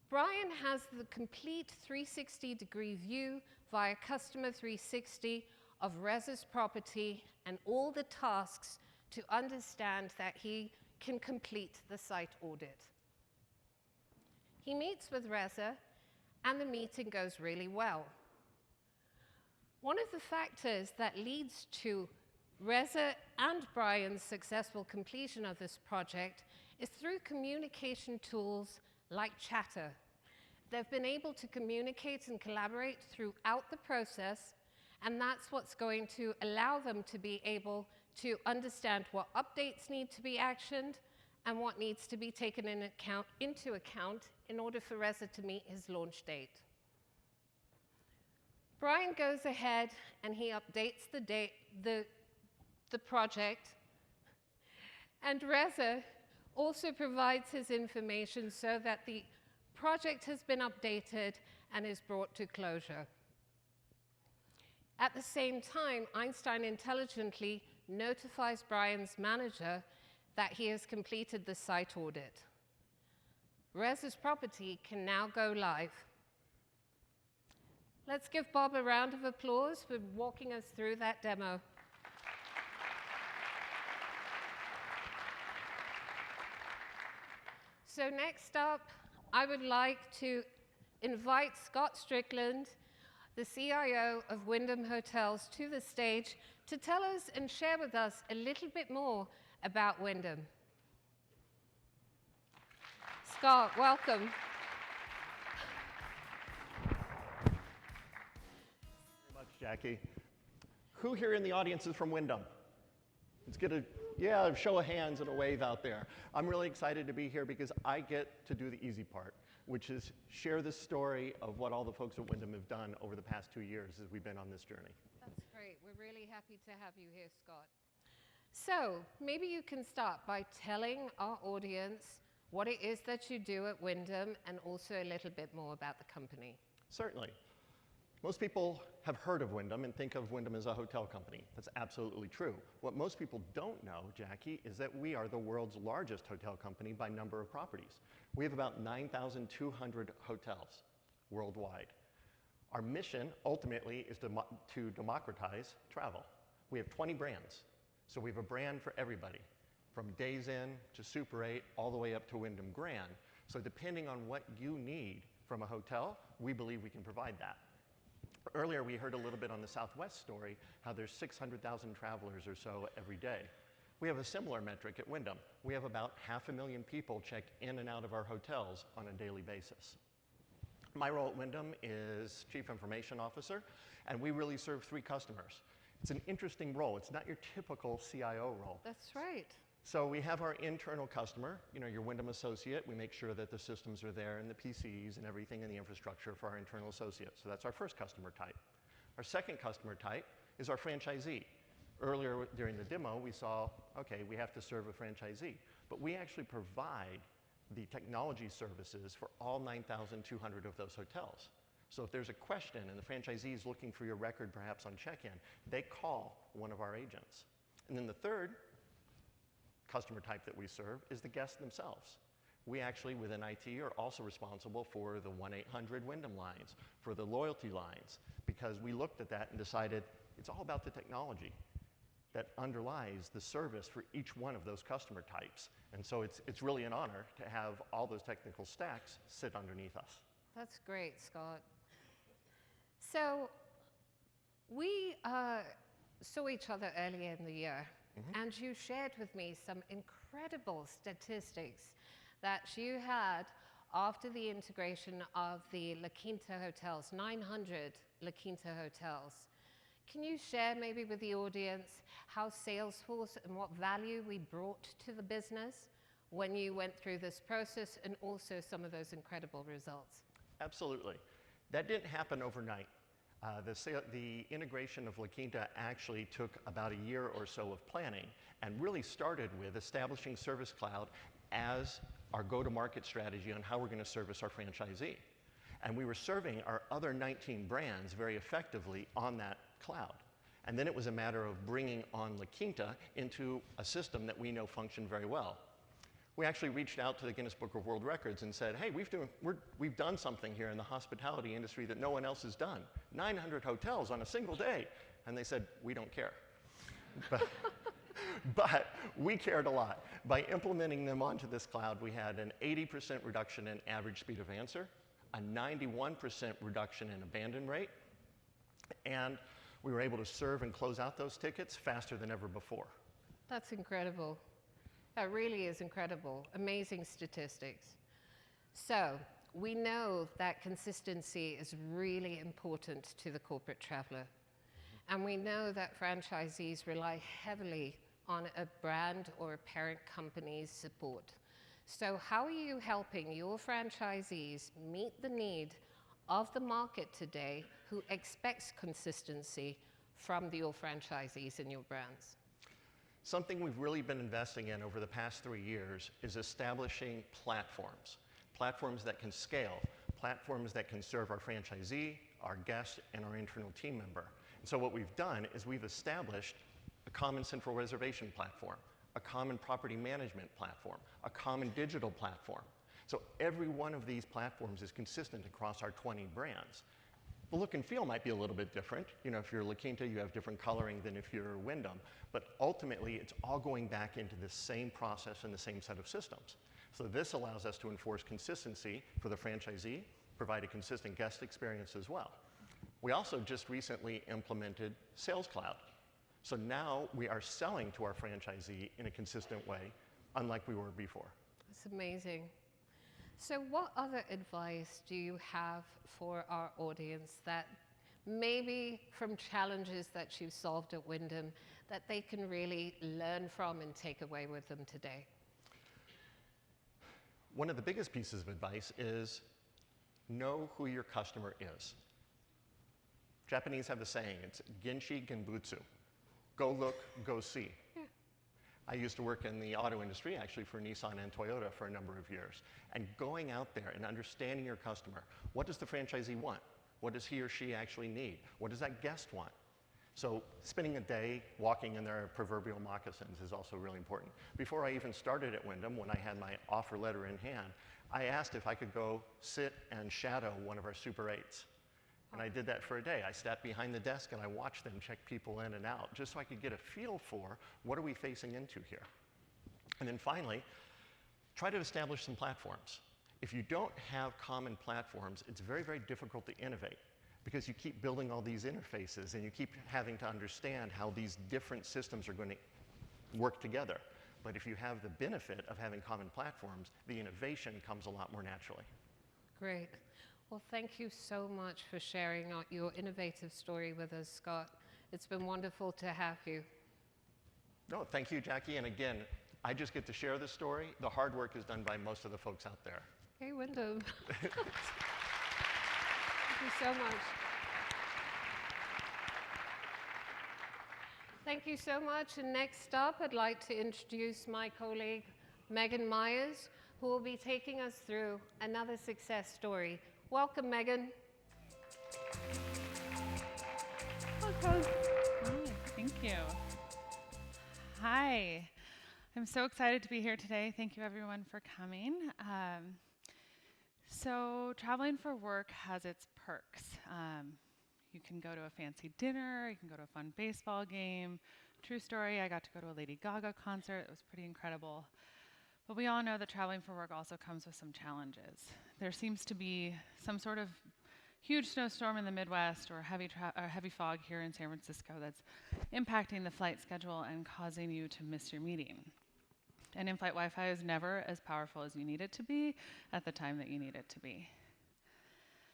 Brian has the complete 360-degree view via Customer 360 of Reza's property and all the tasks to understand that he can complete the site audit. He meets with Reza, and the meeting goes really well. One of the factors that leads to Reza and Brian's successful completion of this project is through communication tools like Chatter. They've been able to communicate and collaborate throughout the process, and that's what's going to allow them to be able to understand what updates need to be actioned and what needs to be taken into account in order for Reza to meet his launch date. Brian goes ahead and he updates the project, and Reza also provides his information so that the project has been updated and is brought to closure. At the same time, Einstein intelligently notifies Brian's manager that he has completed the site audit. Reza's property can now go live. Let's give Bob a round of applause for walking us through that demo. So next up, I would like to invite Scott Strickland, the CIO of Wyndham Hotels, to the stage to tell us and share with us a little bit more about Wyndham. Scott, welcome. Very much, Jackie. Who here in the audience is from Wyndham? Let's get a show of hands and a wave out there. I'm really excited to be here because I get to do the easy part, which is share the story of what all the folks at Wyndham have done over the past 2 years as we've been on this journey. That's great. We're really happy to have you here, Scott. So maybe you can start by telling our audience what it is that you do at Wyndham and also a little bit more about the company. Certainly. Most people have heard of Wyndham and think of Wyndham as a hotel company. That's absolutely true. What most people don't know, Jackie, is that we are the world's largest hotel company by number of properties. We have about 9,200 hotels worldwide. Our mission, ultimately, is to democratize travel. We have 20 brands. So we have a brand for everybody, from Days Inn to Super 8, all the way up to Wyndham Grand. So depending on what you need from a hotel, we believe we can provide that. Earlier, we heard a little bit on the Southwest story, how there's 600,000 travelers or so every day. We have a similar metric at Wyndham. We have about 500,000 people check in and out of our hotels on a daily basis. My role at Wyndham is Chief Information Officer, and we really serve 3 customers. It's an interesting role. It's not your typical CIO role. That's right. So we have our internal customer, your Wyndham associate. We make sure that the systems are there and the PCs and everything in the infrastructure for our internal associates. So that's our first customer type. Our second customer type is our franchisee. Earlier during the demo, we saw, okay, we have to serve a franchisee, but we actually provide the technology services for all 9,200 of those hotels. So if there's a question and the franchisee is looking for your record perhaps on check-in, they call one of our agents. And then the third customer type that we serve is the guests themselves. We actually, within IT, are also responsible for the 1-800-Wyndham lines, for the loyalty lines, because we looked at that and decided it's all about the technology that underlies the service for each one of those customer types. And so it's really an honor to have all those technical stacks sit underneath us. That's great, Scott. So we saw each other earlier in the year, and you shared with me some incredible statistics that you had after the integration of the La Quinta hotels, 900 La Quinta hotels. Can you share maybe with the audience how Salesforce and what value we brought to the business when you went through this process, and also some of those incredible results? Absolutely. That didn't happen overnight. The integration of La Quinta actually took about a year or so of planning, and really started with establishing Service Cloud as our go-to-market strategy on how we're going to service our franchisee. And we were serving our other 19 brands very effectively on that cloud. And then it was a matter of bringing on La Quinta into a system that we know functioned very well. We actually reached out to the Guinness Book of World Records and said, hey, we've done something here in the hospitality industry that no one else has done. 900 hotels on a single day. And they said, we don't care. But we cared a lot. By implementing them onto this cloud, we had an 80% reduction in average speed of answer, a 91% reduction in abandon rate, and we were able to serve and close out those tickets faster than ever before. That's incredible. That really is incredible. Amazing statistics. So we know that consistency is really important to the corporate traveler. And we know that franchisees rely heavily on a brand or a parent company's support. So how are you helping your franchisees meet the need of the market today who expects consistency from your franchisees and your brands? Something we've really been investing in over the past 3 years is establishing platforms. Platforms that can scale, platforms that can serve our franchisee, our guest, and our internal team member. And so what we've done is we've established a common central reservation platform, a common property management platform, a common digital platform. So every one of these platforms is consistent across our 20 brands. The look and feel might be a little bit different. If you're La Quinta, you have different coloring than if you're Wyndham. But ultimately, it's all going back into the same process and the same set of systems. So this allows us to enforce consistency for the franchisee, provide a consistent guest experience as well. We also just recently implemented Sales Cloud. So now we are selling to our franchisee in a consistent way, unlike we were before. That's amazing. So what other advice do you have for our audience that maybe from challenges that you've solved at Wyndham that they can really learn from and take away with them today? One of the biggest pieces of advice is know who your customer is. Japanese have the saying, it's Genshi Genbutsu. Go look, go see. Yeah. I used to work in the auto industry, actually for Nissan and Toyota for a number of years. And going out there and understanding your customer. What does the franchisee want? What does he or she actually need? What does that guest want? So spending a day walking in their proverbial moccasins is also really important. Before I even started at Wyndham, when I had my offer letter in hand, I asked if I could go sit and shadow one of our Super 8s. And I did that for a day. I sat behind the desk and I watched them check people in and out, just so I could get a feel for what are we facing into here. And then finally, try to establish some platforms. If you don't have common platforms, it's very, very difficult to innovate, because you keep building all these interfaces and you keep having to understand how these different systems are going to work together. But if you have the benefit of having common platforms, the innovation comes a lot more naturally. Great. Well, thank you so much for sharing your innovative story with us, Scott. It's been wonderful to have you. No, thank you, Jackie. And again, I just get to share the story. The hard work is done by most of the folks out there. Hey, Wyndham. Thank you so much. Thank you so much. And next up, I'd like to introduce my colleague, Megan Myers, who will be taking us through another success story. Welcome, Megan. Hi, thank you. Hi, I'm so excited to be here today. Thank you everyone for coming. So traveling for work has its perks. You can go to a fancy dinner, you can go to a fun baseball game. True story, I got to go to a Lady Gaga concert. It was pretty incredible. But we all know that traveling for work also comes with some challenges. There seems to be some sort of huge snowstorm in the Midwest or heavy fog here in San Francisco that's impacting the flight schedule and causing you to miss your meeting. And in-flight Wi-Fi is never as powerful as you need it to be at the time that you need it to be.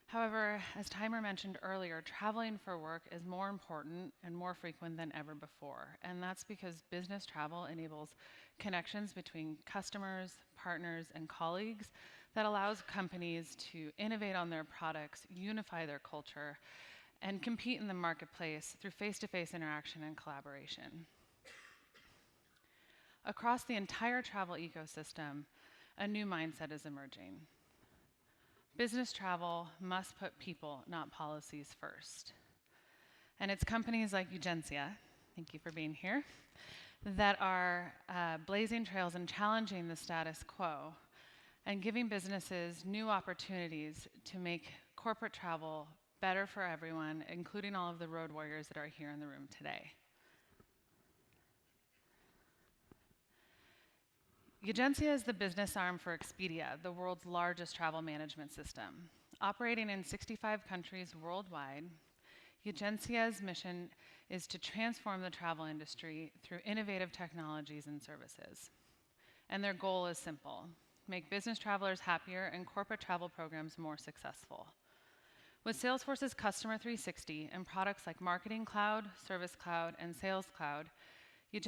However, as Timer mentioned earlier, traveling for work is more important and more frequent than ever before. And that's because business travel enables connections between customers, partners, and colleagues that allows companies to innovate on their products, unify their culture, and compete in the marketplace through face-to-face interaction and collaboration. Across the entire travel ecosystem, a new mindset is emerging. Business travel must put people, not policies, first. And it's companies like Egencia, thank you for being here, that are blazing trails and challenging the status quo and giving businesses new opportunities to make corporate travel better for everyone, including all of the road warriors that are here in the room today. Egencia is the business arm for Expedia, the world's largest travel management system. Operating in 65 countries worldwide, Egencia's mission is to transform the travel industry through innovative technologies and services. And their goal is simple: make business travelers happier and corporate travel programs more successful. With Salesforce's Customer 360 and products like Marketing Cloud, Service Cloud, and Sales Cloud, with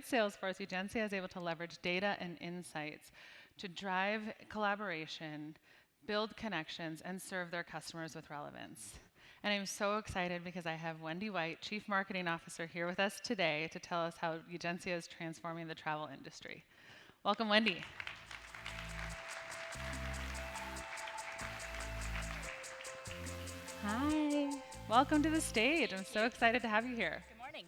Salesforce, Egencia is able to leverage data and insights to drive collaboration, build connections, and serve their customers with relevance. And I'm so excited because I have Wendy White, Chief Marketing Officer, here with us today to tell us how Egencia is transforming the travel industry. Welcome, Wendy. Hi. Welcome to the stage. I'm so excited to have you here. Good morning.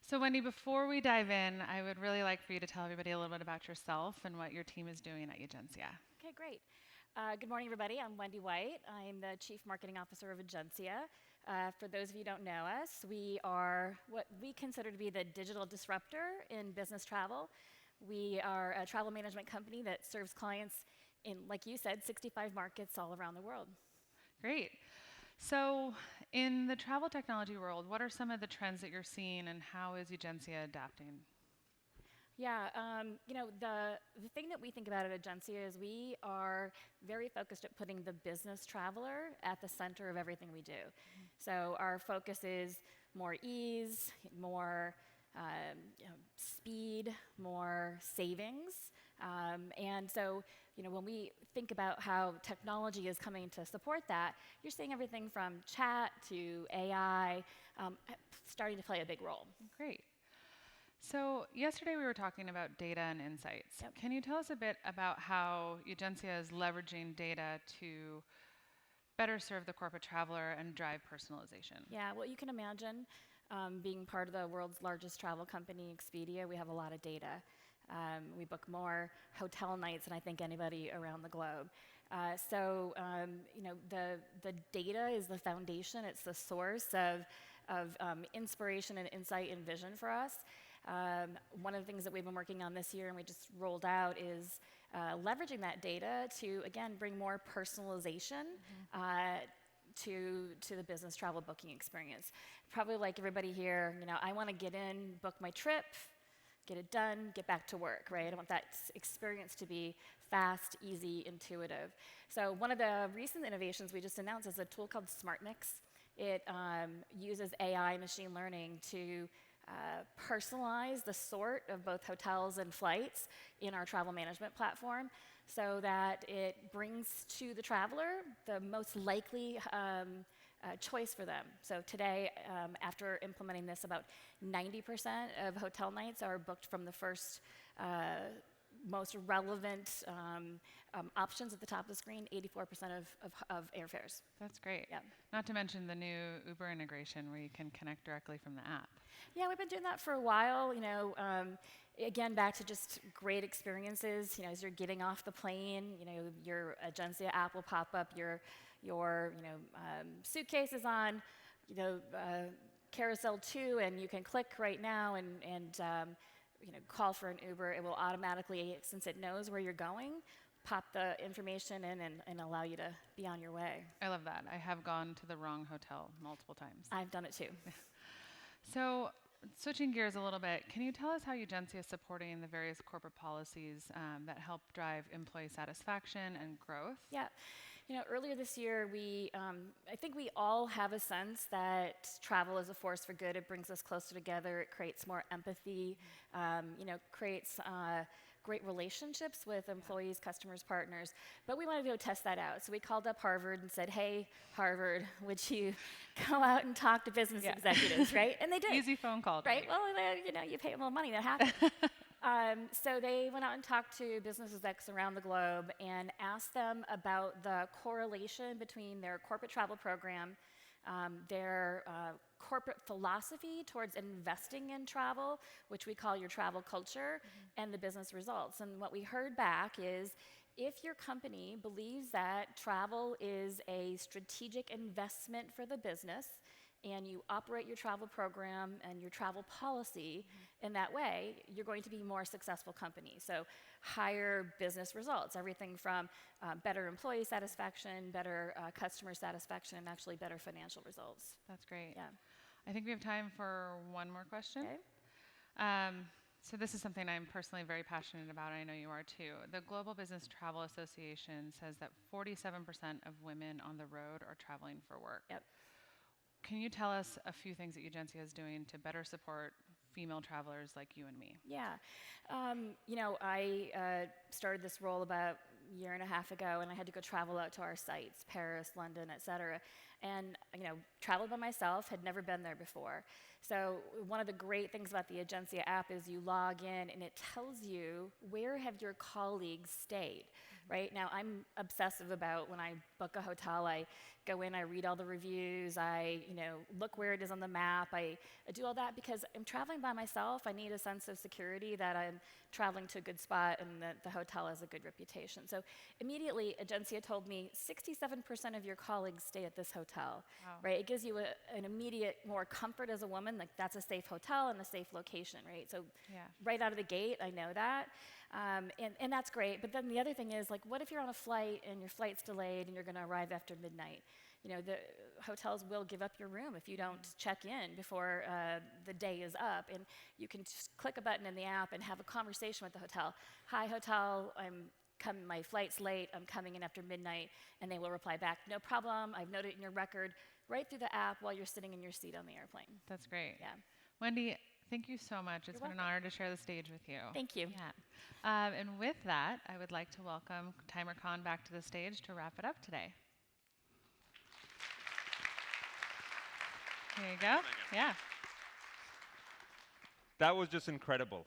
So Wendy, before we dive in, I would really like for you to tell everybody a little bit about yourself and what your team is doing at Egencia. Okay, great. Good morning, everybody. I'm Wendy White. I'm the Chief Marketing Officer of Egencia. For those of you who don't know us, we are what we consider to be the digital disruptor in business travel. We are a travel management company that serves clients in, like you said, 65 markets all around the world. Great. So in the travel technology world, what are some of the trends that you're seeing and how is Egencia adapting? Yeah, the thing that we think about at Egencia is we are very focused at putting the business traveler at the center of everything we do. Mm-hmm. So our focus is more ease, more speed, more savings. And so, when we think about how technology is coming to support that, you're seeing everything from chat to AI starting to play a big role. Great. So yesterday we were talking about data and insights. Yep. Can you tell us a bit about how Egencia is leveraging data to better serve the corporate traveler and drive personalization? Yeah, well, you can imagine being part of the world's largest travel company, Expedia, we have a lot of data. We book more hotel nights than I think anybody around the globe. The data is the foundation. It's the source of inspiration and insight and vision for us. One of the things that we've been working on this year and we just rolled out is leveraging that data to, again, bring more personalization to the business travel booking experience. Probably like everybody here, I want to get in, book my trip, get it done, get back to work, right? I want that experience to be fast, easy, intuitive. So one of the recent innovations we just announced is a tool called SmartMix. It uses AI machine learning to personalize the sort of both hotels and flights in our travel management platform so that it brings to the traveler the most likely choice for them. So today, after implementing this, about 90% of hotel nights are booked from the first most relevant options at the top of the screen, 84% of airfares. That's great. Yeah. Not to mention the new Uber integration where you can connect directly from the app. Yeah, we've been doing that for a while. Again, back to just great experiences. As you're getting off the plane, your Egencia app will pop up. Your suitcase is on, carousel 2, and you can click right now and call for an Uber. It will automatically, since it knows where you're going, pop the information in and allow you to be on your way. I love that. I have gone to the wrong hotel multiple times. I've done it too. So switching gears a little bit, can you tell us how Egencia is supporting the various corporate policies that help drive employee satisfaction and growth? Yeah. Earlier this year, I think we all have a sense that travel is a force for good. It brings us closer together. It creates more empathy, creates great relationships with employees, customers, partners. But we wanted to go test that out. So we called up Harvard and said, hey, Harvard, would you go out and talk to business executives, right? And they did. Easy phone call. Right? Well, you pay them a little money, that happens. So they went out and talked to business execs around the globe and asked them about the correlation between their corporate travel program, their corporate philosophy towards investing in travel, which we call your travel culture, and the business results. And what we heard back is, if your company believes that travel is a strategic investment for the business, and you operate your travel program and your travel policy in that way, you're going to be a more successful company. So higher business results, everything from better employee satisfaction, better customer satisfaction, and actually better financial results. That's great. Yeah. I think we have time for one more question. Okay. So this is something I'm personally very passionate about, and I know you are too. The Global Business Travel Association says that 47% of women on the road are traveling for work. Yep. Can you tell us a few things that Egencia is doing to better support female travelers like you and me? Yeah. I started this role about a year and a half ago, and I had to go travel out to our sites, Paris, London, et cetera. And, traveled by myself, had never been there before. So one of the great things about the Egencia app is you log in and it tells you where have your colleagues stayed, right? Now, I'm obsessive about when I book a hotel, I go in, I read all the reviews, I look where it is on the map, I do all that because I'm traveling by myself. I need a sense of security that I'm traveling to a good spot and that the hotel has a good reputation. So immediately, Egencia told me 67% of your colleagues stay at this hotel, right? It gives you an immediate more comfort as a woman, like that's a safe hotel and a safe location, right? So right out of the gate, I know that. And that's great. But then the other thing is, like, what if you're on a flight and your flight's delayed and you're going to arrive after midnight? The hotels will give up your room if you don't check in before the day is up. And you can just click a button in the app and have a conversation with the hotel. Hi, hotel, my flight's late, I'm coming in after midnight. And they will reply back, no problem, I've noted it in your record, right through the app while you're sitting in your seat on the airplane. That's great. Yeah. Wendy, thank you so much. It's You're been welcome. an honor to share the stage with you. Thank you. Yeah. And with that, I would like to welcome Timer Khan back to the stage to wrap it up today. Here you go. Yeah. That was just incredible.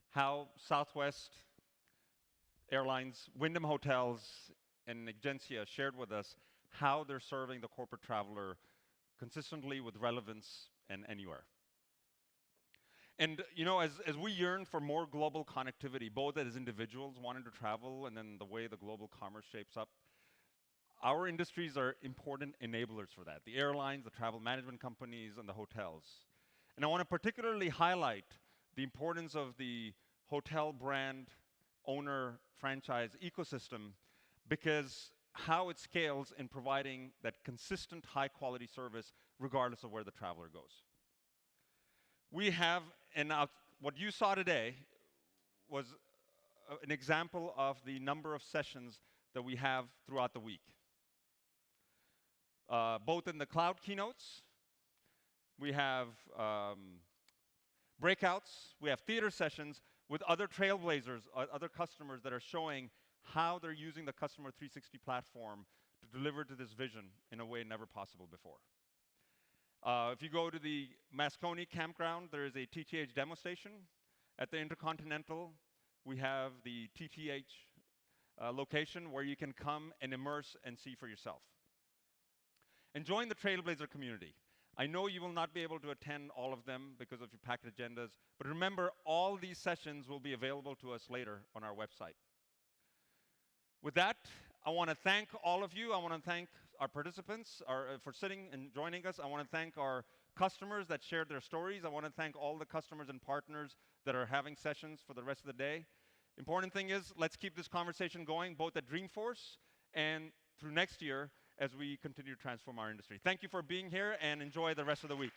How Southwest Airlines, Wyndham Hotels, and Egencia shared with us how they're serving the corporate traveler consistently with relevance and anywhere. And as we yearn for more global connectivity, both as individuals wanting to travel and then the way the global commerce shapes up, our industries are important enablers for that. The airlines, the travel management companies, and the hotels. And I want to particularly highlight the importance of the hotel brand owner franchise ecosystem, because how it scales in providing that consistent high quality service regardless of where the traveler goes. We have, and what you saw today was an example of the number of sessions that we have throughout the week. Both in the cloud keynotes, we have breakouts, we have theater sessions with other trailblazers, other customers that are showing how they're using the Customer 360 platform to deliver to this vision in a way never possible before. If you go to the Moscone campground, there is a TTH demo station. At the Intercontinental, we have the TTH location where you can come and immerse and see for yourself. And join the Trailblazer community. I know you will not be able to attend all of them because of your packed agendas, but remember, all these sessions will be available to us later on our website. With that, I want to thank all of you. I want to thank our participants for sitting and joining us. I want to thank our customers that shared their stories. I want to thank all the customers and partners that are having sessions for the rest of the day. Important thing is, let's keep this conversation going, both at Dreamforce and through next year as we continue to transform our industry. Thank you for being here, and enjoy the rest of the week.